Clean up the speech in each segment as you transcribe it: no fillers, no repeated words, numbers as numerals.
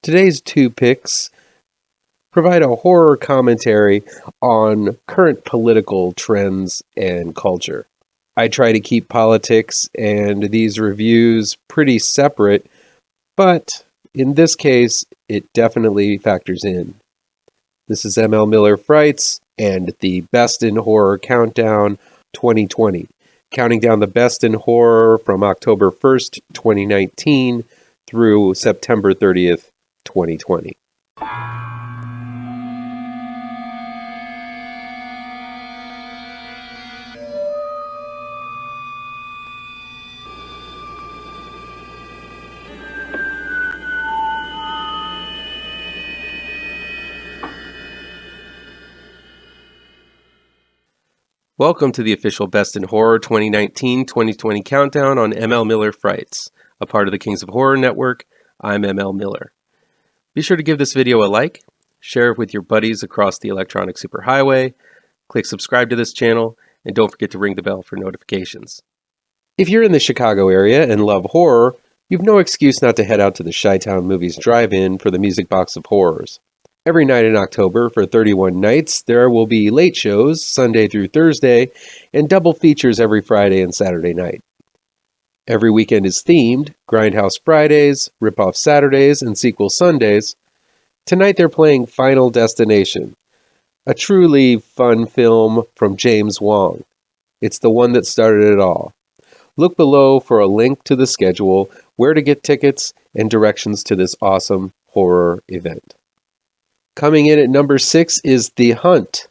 Today's two picks provide a horror commentary on current political trends and culture. I try to keep politics and these reviews pretty separate, but in this case, it definitely factors in. This is ML Miller Frights and the Best in Horror Countdown 2020, counting down the best in horror from October 1st, 2019 through September 30th, 2020. Welcome to the official Best in Horror 2019-2020 countdown on ML Miller Frights, a part of the Kings of Horror Network. I'm ML Miller. Be sure to give this video a like, share it with your buddies across the electronic superhighway, click subscribe to this channel, and don't forget to ring the bell for notifications. If you're in the Chicago area and love horror, you've no excuse not to head out to the Chi-Town Movies Drive-In for the Music Box of Horrors. Every night in October, for 31 nights, there will be late shows, Sunday through Thursday, and double features every Friday and Saturday night. Every weekend is themed, Grindhouse Fridays, Rip-Off Saturdays, and Sequel Sundays. Tonight they're playing Final Destination, a truly fun film from James Wong. It's the one that started it all. Look below for a link to the schedule, where to get tickets, and directions to this awesome horror event. Coming in at number 6 is The Hunt.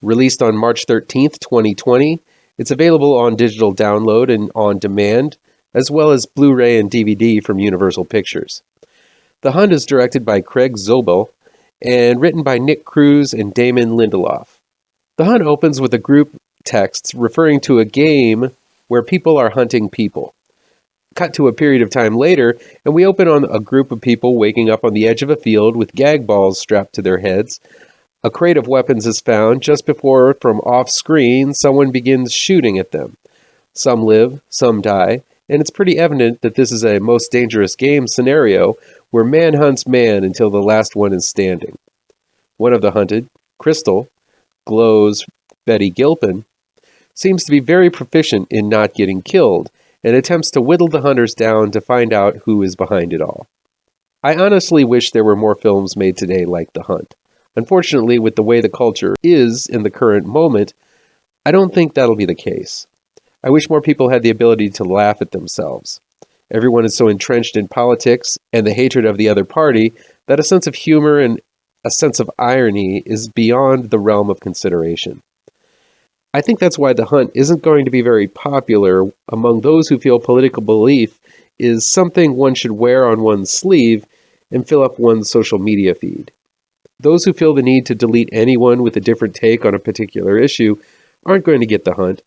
Released on March 13th, 2020, it's available on digital download and on demand, as well as Blu-ray and DVD from Universal Pictures. The Hunt is directed by Craig Zobel and written by Nick Cuse and Damon Lindelof. The Hunt opens with a group text referring to a game where people are hunting people. Cut to a period of time later, and we open on a group of people waking up on the edge of a field with gag balls strapped to their heads. A crate of weapons is found just before, from off-screen, someone begins shooting at them. Some live, some die, and it's pretty evident that this is a most dangerous game scenario where man hunts man until the last one is standing. One of the hunted, Crystal, Glow's Betty Gilpin, seems to be very proficient in not getting killed, and attempts to whittle the hunters down to find out who is behind it all. I honestly wish there were more films made today like The Hunt. Unfortunately, with the way the culture is in the current moment, I don't think that'll be the case. I wish more people had the ability to laugh at themselves. Everyone is so entrenched in politics and the hatred of the other party that a sense of humor and a sense of irony is beyond the realm of consideration. I think that's why The Hunt isn't going to be very popular among those who feel political belief is something one should wear on one's sleeve and fill up one's social media feed. Those who feel the need to delete anyone with a different take on a particular issue aren't going to get The Hunt.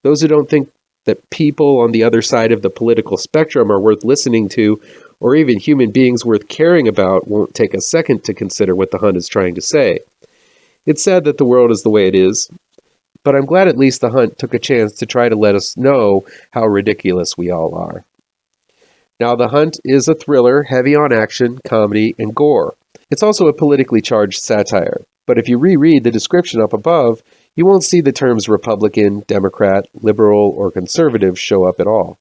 Those who don't think that people on the other side of the political spectrum are worth listening to, or even human beings worth caring about, won't take a second to consider what The Hunt is trying to say. It's sad that the world is the way it is, but I'm glad at least The Hunt took a chance to try to let us know how ridiculous we all are. Now, The Hunt is a thriller heavy on action, comedy, and gore. It's also a politically charged satire, but if you reread the description up above, you won't see the terms Republican, Democrat, liberal, or conservative show up at all.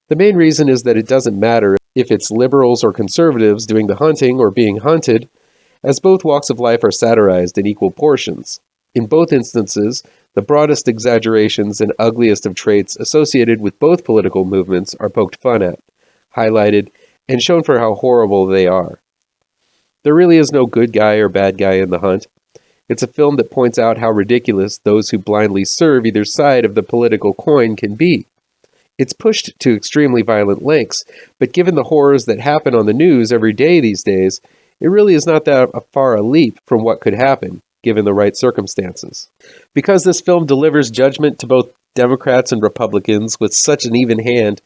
The main reason is that it doesn't matter if it's liberals or conservatives doing the hunting or being hunted, as both walks of life are satirized in equal portions. In both instances, the broadest exaggerations and ugliest of traits associated with both political movements are poked fun at, highlighted, and shown for how horrible they are. There really is no good guy or bad guy in The Hunt. It's a film that points out how ridiculous those who blindly serve either side of the political coin can be. It's pushed to extremely violent lengths, but given the horrors that happen on the news every day these days, it really is not that far a leap from what could happen, given the right circumstances. Because this film delivers judgment to both Democrats and Republicans with such an even hand,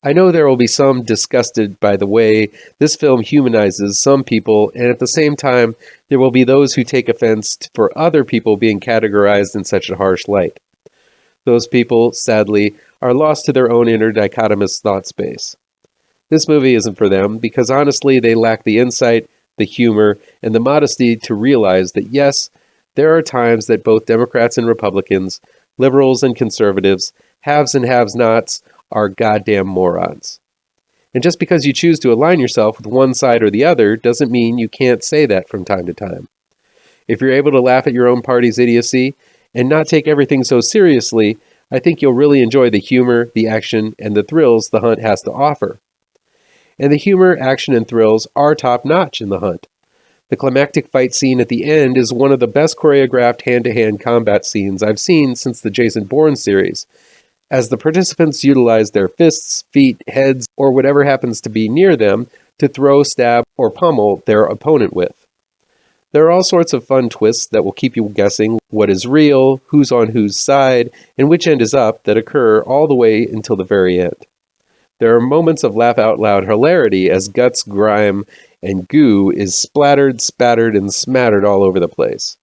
I know there will be some disgusted by the way this film humanizes some people, and at the same time, there will be those who take offense for other people being categorized in such a harsh light. Those people, sadly, are lost to their own inner dichotomous thought space. This movie isn't for them because honestly they lack the insight, the humor, and the modesty to realize that yes, there are times that both Democrats and Republicans, liberals and conservatives, haves and have-nots are goddamn morons. And just because you choose to align yourself with one side or the other doesn't mean you can't say that from time to time. If you're able to laugh at your own party's idiocy and not take everything so seriously, I think you'll really enjoy the humor, the action, and the thrills The Hunt has to offer. And the humor, action, and thrills are top-notch in The Hunt. The climactic fight scene at the end is one of the best choreographed hand-to-hand combat scenes I've seen since the Jason Bourne series, as the participants utilize their fists, feet, heads, or whatever happens to be near them to throw, stab, or pummel their opponent with. There are all sorts of fun twists that will keep you guessing what is real, who's on whose side, and which end is up that occur all the way until the very end. There are moments of laugh-out-loud hilarity as guts, grime, and goo is splattered, spattered, and smattered all over the place.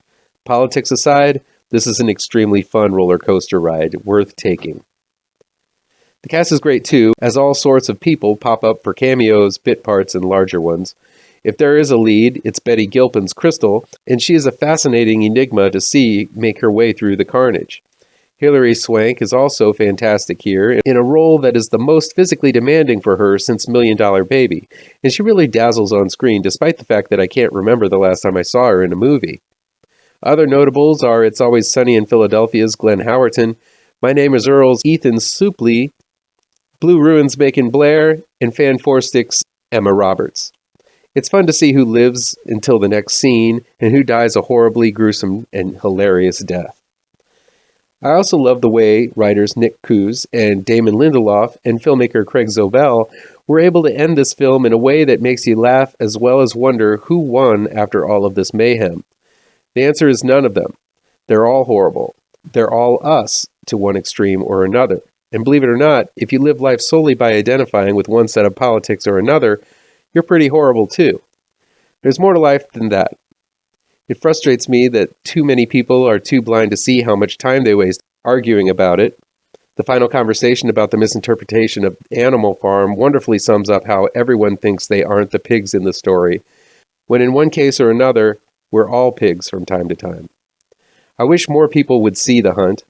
Politics aside, this is an extremely fun roller coaster ride, worth taking. The cast is great too, as all sorts of people pop up for cameos, bit parts, and larger ones. If there is a lead, it's Betty Gilpin's Crystal, and she is a fascinating enigma to see make her way through the carnage. Hilary Swank is also fantastic here, in a role that is the most physically demanding for her since Million Dollar Baby, and she really dazzles on screen despite the fact that I can't remember the last time I saw her in a movie. Other notables are It's Always Sunny in Philadelphia's Glenn Howerton, My Name is Earl's Ethan Suplee, Blue Ruin's Macon Blair, and Fan Four Stick's Emma Roberts. It's fun to see who lives until the next scene and who dies a horribly gruesome and hilarious death. I also love the way writers Nick Cuse and Damon Lindelof and filmmaker Craig Zobel were able to end this film in a way that makes you laugh as well as wonder who won after all of this mayhem. The answer is none of them. They're all horrible. They're all us to one extreme or another. And believe it or not, if you live life solely by identifying with one set of politics or another, you're pretty horrible too. There's more to life than that. It frustrates me that too many people are too blind to see how much time they waste arguing about it. The final conversation about the misinterpretation of Animal Farm wonderfully sums up how everyone thinks they aren't the pigs in the story, when in one case or another, we're all pigs from time to time. I wish more people would see The Hunt.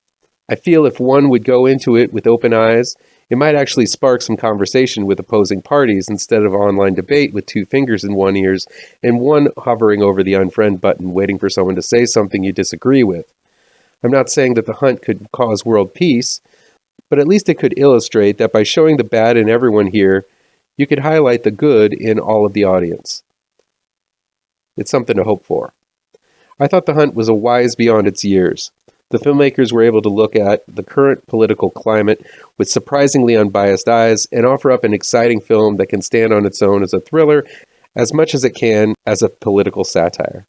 I feel if one would go into it with open eyes, it might actually spark some conversation with opposing parties instead of online debate with two fingers in one ears and one hovering over the unfriend button waiting for someone to say something you disagree with. I'm not saying that The Hunt could cause world peace, but at least it could illustrate that by showing the bad in everyone here, you could highlight the good in all of the audience. It's something to hope for. I thought The Hunt was a wise beyond its years. The filmmakers were able to look at the current political climate with surprisingly unbiased eyes and offer up an exciting film that can stand on its own as a thriller as much as it can as a political satire.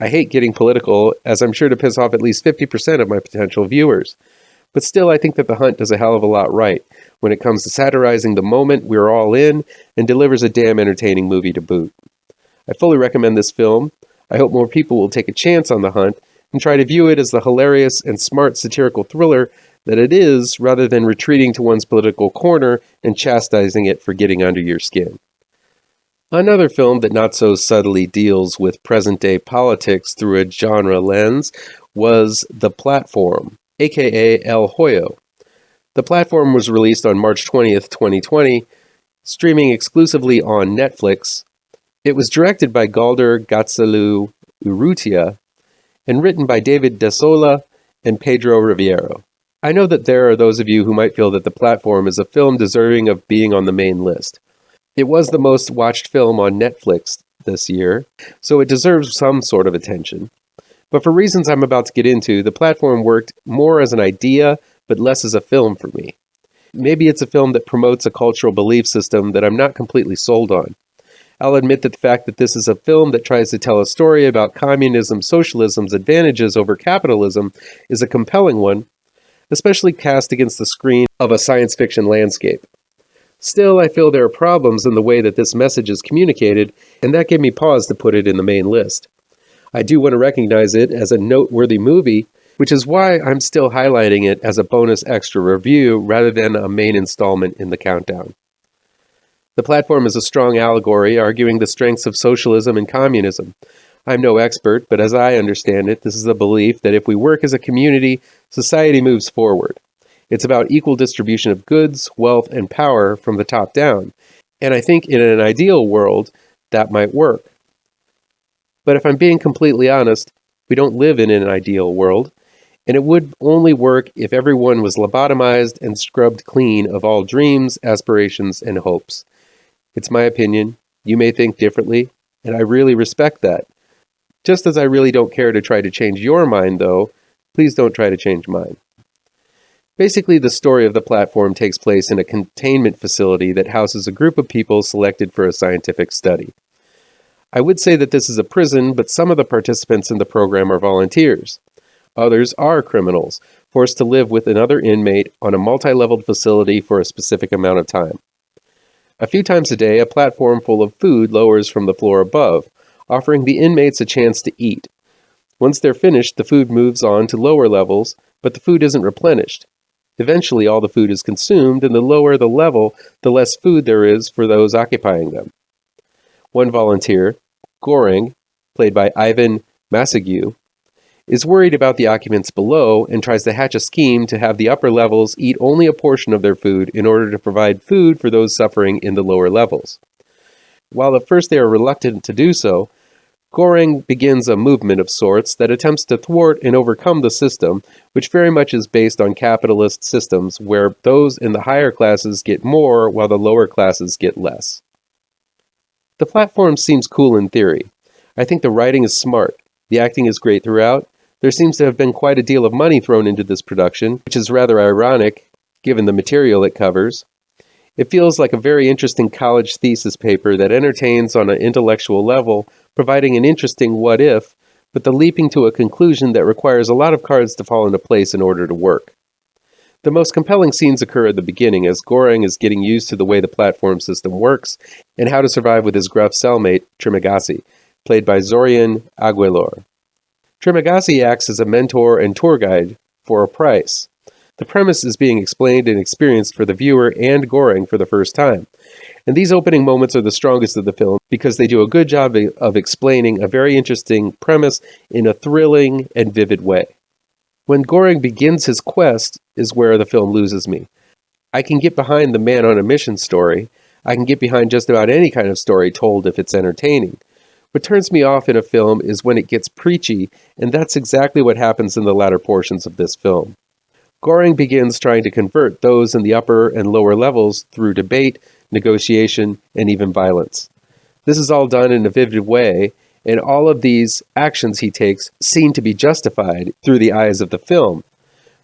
I hate getting political, as I'm sure to piss off at least 50% of my potential viewers. But still, I think that The Hunt does a hell of a lot right when it comes to satirizing the moment we're all in and delivers a damn entertaining movie to boot. I fully recommend this film. I hope more people will take a chance on The Hunt and try to view it as the hilarious and smart satirical thriller that it is, rather than retreating to one's political corner and chastising it for getting under your skin. Another film that not so subtly deals with present-day politics through a genre lens was The Platform, aka El HOYO. The Platform was released on March 20th, 2020, streaming exclusively on Netflix. It was directed by Galder, Gaztelu-Urrutia, and written by David Desola and Pedro Rivero. I know that there are those of you who might feel that The Platform is a film deserving of being on the main list. It was the most watched film on Netflix this year, so it deserves some sort of attention. But for reasons I'm about to get into, The Platform worked more as an idea, but less as a film for me. Maybe it's a film that promotes a cultural belief system that I'm not completely sold on. I'll admit that the fact that this is a film that tries to tell a story about communism, socialism's advantages over capitalism is a compelling one, especially cast against the screen of a science fiction landscape. Still, I feel there are problems in the way that this message is communicated, and that gave me pause to put it in the main list. I do want to recognize it as a noteworthy movie, which is why I'm still highlighting it as a bonus extra review rather than a main installment in the countdown. The platform is a strong allegory arguing the strengths of socialism and communism. I'm no expert, but as I understand it, this is the belief that if we work as a community, society moves forward. It's about equal distribution of goods, wealth, and power from the top down. And I think in an ideal world, that might work. But if I'm being completely honest, we don't live in an ideal world, and it would only work if everyone was lobotomized and scrubbed clean of all dreams, aspirations, and hopes. It's my opinion. You may think differently, and I really respect that. Just as I really don't care to try to change your mind, though, please don't try to change mine. Basically, the story of the platform takes place in a containment facility that houses a group of people selected for a scientific study. I would say that this is a prison, but some of the participants in the program are volunteers. Others are criminals, forced to live with another inmate on a multi-leveled facility for a specific amount of time. A few times a day, a platform full of food lowers from the floor above, offering the inmates a chance to eat. Once they're finished, the food moves on to lower levels, but the food isn't replenished. Eventually, all the food is consumed, and the lower the level, the less food there is for those occupying them. One volunteer, Goring, played by Ivan Masagu, is worried about the occupants below and tries to hatch a scheme to have the upper levels eat only a portion of their food in order to provide food for those suffering in the lower levels. While at first they are reluctant to do so, Goring begins a movement of sorts that attempts to thwart and overcome the system, which very much is based on capitalist systems where those in the higher classes get more while the lower classes get less. The platform seems cool in theory. I think the writing is smart. The acting is great throughout. There seems to have been quite a deal of money thrown into this production, which is rather ironic given the material it covers. It feels like a very interesting college thesis paper that entertains on an intellectual level, providing an interesting what if, but the leaping to a conclusion that requires a lot of cards to fall into place in order to work. The most compelling scenes occur at the beginning as Goring is getting used to the way the platform system works and how to survive with his gruff cellmate, Trimagasi, played by Zorian Aguilar. Trimagasi acts as a mentor and tour guide for a price. The premise is being explained and experienced for the viewer and Goring for the first time. And these opening moments are the strongest of the film because they do a good job of explaining a very interesting premise in a thrilling and vivid way. When Goring begins his quest is where the film loses me. I can get behind the man on a mission story. I can get behind just about any kind of story told if it's entertaining. What turns me off in a film is when it gets preachy, and that's exactly what happens in the latter portions of this film. Goring begins trying to convert those in the upper and lower levels through debate, negotiation, and even violence. This is all done in a vivid way, and all of these actions he takes seem to be justified through the eyes of the film.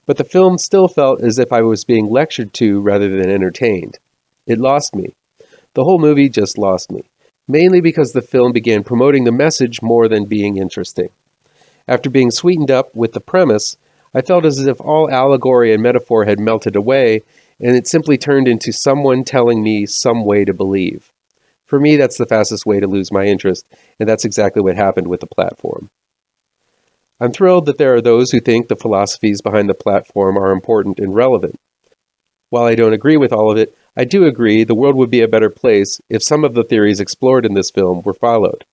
But the film still felt as if I was being lectured to rather than entertained. It lost me. The whole movie just lost me, mainly because the film began promoting the message more than being interesting. After being sweetened up with the premise, I felt as if all allegory and metaphor had melted away, and it simply turned into someone telling me some way to believe. For me, that's the fastest way to lose my interest, and that's exactly what happened with the platform. I'm thrilled that there are those who think the philosophies behind the platform are important and relevant. While I don't agree with all of it, I do agree the world would be a better place if some of the theories explored in this film were followed.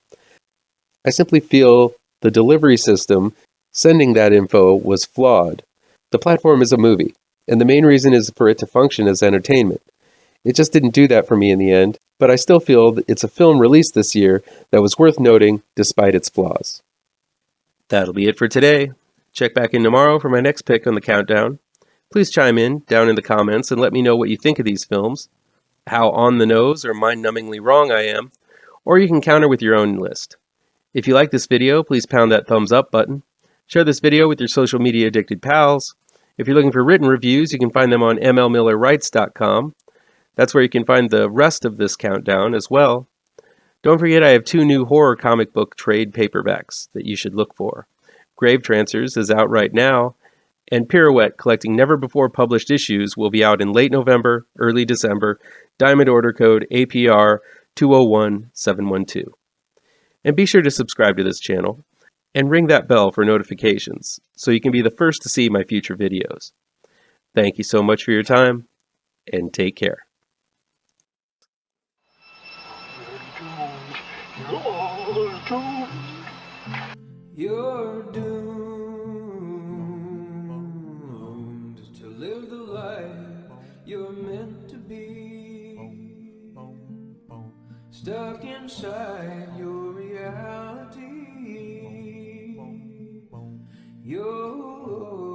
I simply feel the delivery system sending that info was flawed. The platform is a movie, and the main reason is for it to function as entertainment. It just didn't do that for me in the end, but I still feel that it's a film released this year that was worth noting despite its flaws. That'll be it for today. Check back in tomorrow for my next pick on the countdown. Please chime in down in the comments and let me know what you think of these films, how on the nose or mind-numbingly wrong I am, or you can counter with your own list. If you like this video, please pound that thumbs up button. Share this video with your social media addicted pals. If you're looking for written reviews, you can find them on mlmillerwrites.com. That's where you can find the rest of this countdown as well. Don't forget I have 2 new horror comic book trade paperbacks that you should look for. GRAVETRANCERS is out right now, and Pirouette, collecting never-before-published issues, will be out in late November, early December. Diamond order code APR 201712. And be sure to subscribe to this channel and ring that bell for notifications so you can be the first to see my future videos. Thank you so much for your time, and take care. You're doomed to live the life you're meant to be, stuck inside your reality. You're